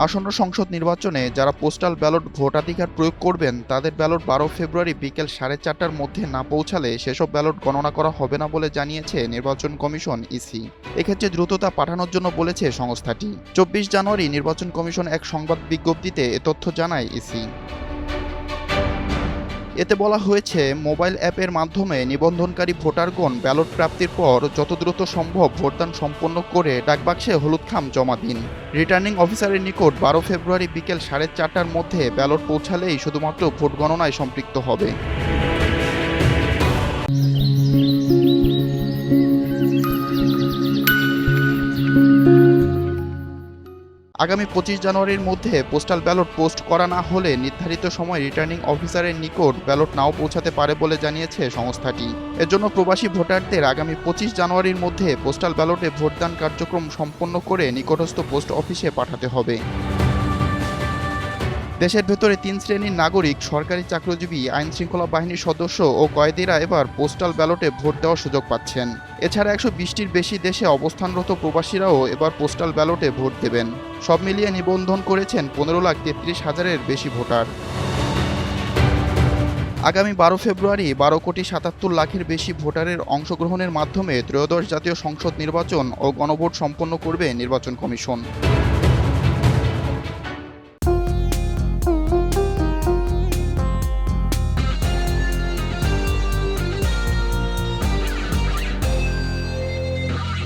আসন্ন সংসদ নির্বাচনে যারা পোস্টাল ব্যালট ভোটাধিকার প্রয়োগ করবেন তাদের ব্যালট 12 ফেব্রুয়ারি বিকেল 4:30টার মধ্যে না পৌঁছালে সেসব ব্যালট গণনা করা হবে না বলে জানিয়েছে নির্বাচন কমিশন ইসি। এক্ষেত্রে দ্রুততা পাঠানোর জন্য বলেছে সংস্থাটি। 24 জানুয়ারি নির্বাচন কমিশন এক সংবাদ বিজ্ঞপ্তিতে এ তথ্য জানায় ইসি। এতে বলা হয়েছে, মোবাইল অ্যাপের মাধ্যমে নিবন্ধনকারী ভোটারগণ ব্যালট প্রাপ্তির পর যত দ্রুত সম্ভব ভোটদান সম্পন্ন করে ডাকবাক্সে হলুদ খাম জমা দিন। রিটার্নিং অফিসারের নিকট 12 ফেব্রুয়ারি বিকেল 4:30টার মধ্যে ব্যালট পৌঁছালেই শুধুমাত্র ভোট গণনায় সম্পৃক্ত হবে। আগামী 25 জানুয়ারির মধ্যে পোস্টাল ব্যালট পোস্ট করা না হলে নির্ধারিত সময় রিটার্নিং অফিসারের নিকট ব্যালট নাও পৌঁছাতে পারে বলে জানিয়েছে সংস্থাটি। এজন্য প্রবাসী ভোটারদের আগামী 25 জানুয়ারির মধ্যে পোস্টাল ব্যালটে ভোটদান কার্যক্রম সম্পন্ন করে নিকটস্থ পোস্ট অফিসে পাঠাতে হবে। দেশের ভেতরে 3 শ্রেণীর নাগরিক, সরকারি চাকরিজীবী, আইনশৃঙ্খলা বাহিনীর সদস্য ও কয়েদিরা এবার পোস্টাল ব্যালটে ভোট দেওয়ার সুযোগ পাচ্ছেন। এছাড়া 120টির বেশি দেশে অবস্থানরত প্রবাসীরাও এবার পোস্টাল ব্যালটে ভোট দেবেন। সব মিলিয়ে নিবন্ধন করেছেন 15,33,000-এর বেশি ভোটার। আগামী 12 ফেব্রুয়ারি 12,77,00,000-এর বেশি ভোটারের অংশগ্রহণের মাধ্যমে ত্রয়োদশ জাতীয় সংসদ নির্বাচন ও গণভোট সম্পন্ন করবে নির্বাচন কমিশন।